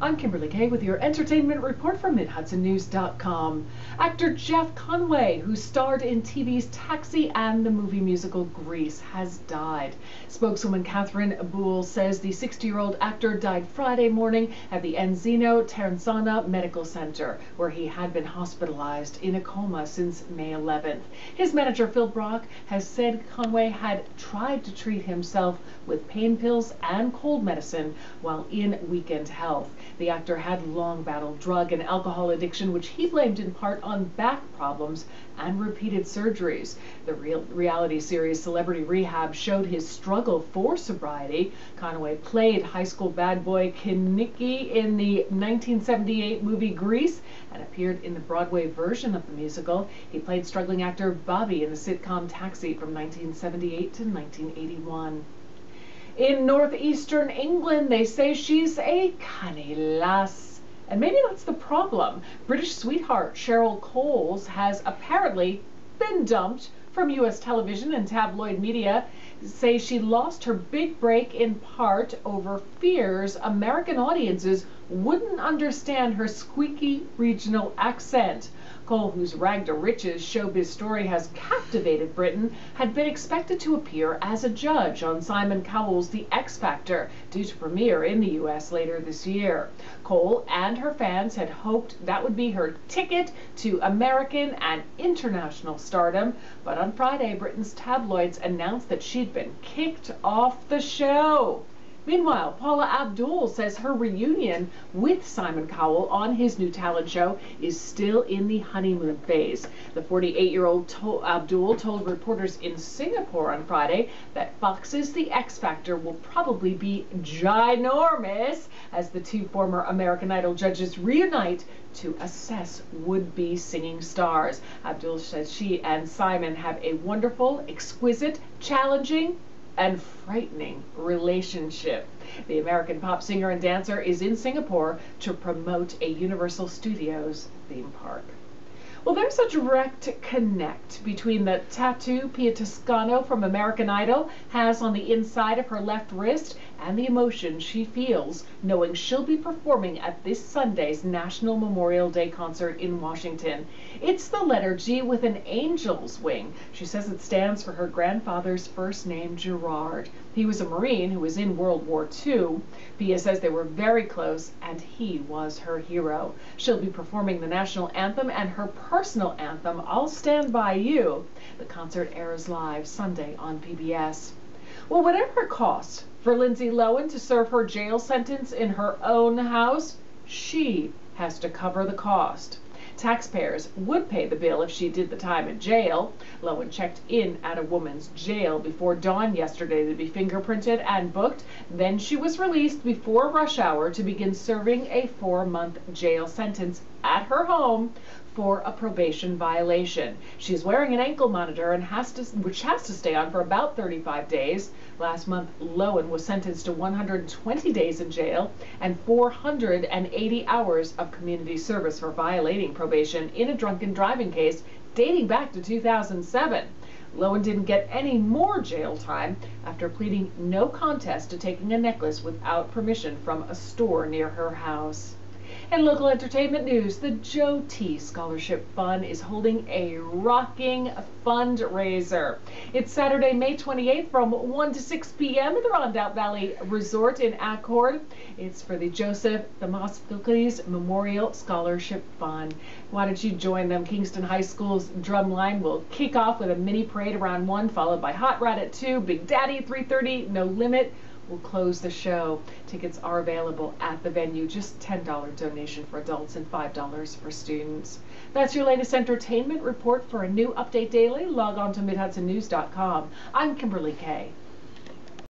I'm Kimberly Kay with your entertainment report from MidHudsonNews.com. Actor Jeff Conway, who starred in TV's Taxi and the movie musical Grease, has died. Spokeswoman Catherine Boole says the 60-year-old actor died Friday morning at the Enzino Terranzana Medical Center, where he had been hospitalized in a coma since May 11th. His manager, Phil Brock, has said Conway had tried to treat himself with pain pills and cold medicine while in weakened health. The actor had long battled drug and alcohol addiction, which he blamed in part on back problems and repeated surgeries. The reality series Celebrity Rehab showed his struggle for sobriety. Conway played high school bad boy Kenickie in the 1978 movie Grease and appeared in the Broadway version of the musical. He played struggling actor Bobby in the sitcom Taxi from 1978 to 1981. In northeastern England, they say she's a canny lass. And maybe that's the problem. British sweetheart Cheryl Coles has apparently been dumped from U.S. television and tabloid media. Say she lost her big break in part over fears American audiences wouldn't understand her squeaky regional accent. Cole, whose rag to riches showbiz story has captivated Britain, had been expected to appear as a judge on Simon Cowell's The X Factor, due to premiere in the U.S. later this year. Cole and her fans had hoped that would be her ticket to American and international stardom, but on Friday, Britain's tabloids announced that she'd been kicked off the show. Meanwhile, Paula Abdul says her reunion with Simon Cowell on his new talent show is still in the honeymoon phase. The 48-year-old Abdul told reporters in Singapore on Friday that Fox's The X Factor will probably be ginormous as the two former American Idol judges reunite to assess would-be singing stars. Abdul says she and Simon have a wonderful, exquisite, challenging, and frightening relationship. The American pop singer and dancer is in Singapore to promote a Universal Studios theme park. Well, there's a direct connect between the tattoo Pia Toscano from American Idol has on the inside of her left wrist and the emotion she feels knowing she'll be performing at this Sunday's National Memorial Day concert in Washington. It's the letter G with an angel's wing. She says it stands for her grandfather's first name, Gerard. He was a Marine who was in World War II. Pia says they were very close and he was her hero. She'll be performing the national anthem and her personal anthem, I'll Stand By You. The concert airs live Sunday on PBS. Well, whatever it costs for Lindsay Lohan to serve her jail sentence in her own house, she has to cover the cost. Taxpayers would pay the bill if she did the time in jail. Lohan checked in at a woman's jail before dawn yesterday to be fingerprinted and booked. Then she was released before rush hour to begin serving a 4-month jail sentence at her home for a probation violation. She's wearing an ankle monitor and which has to stay on for about 35 days. Last month, Lohan was sentenced to 120 days in jail and 480 hours of community service for violating probation in a drunken driving case dating back to 2007. Lohan didn't get any more jail time after pleading no contest to taking a necklace without permission from a store near her house. In local entertainment news, the Joe T. Scholarship Fund is holding a rocking fundraiser. It's Saturday, May 28th from 1 to 6 p.m. at the Rondout Valley Resort in Accord. It's for the Joseph Themistocles Memorial Scholarship Fund. Why don't you join them? Kingston High School's drumline will kick off with a mini parade around 1, followed by Hot Rod at 2, Big Daddy at 3:30, No Limit will close the show. Tickets are available at the venue. Just $10 donation for adults and $5 for students. That's your latest entertainment report. For a new update daily, log on to MidHudsonNews.com. I'm Kimberly Kay.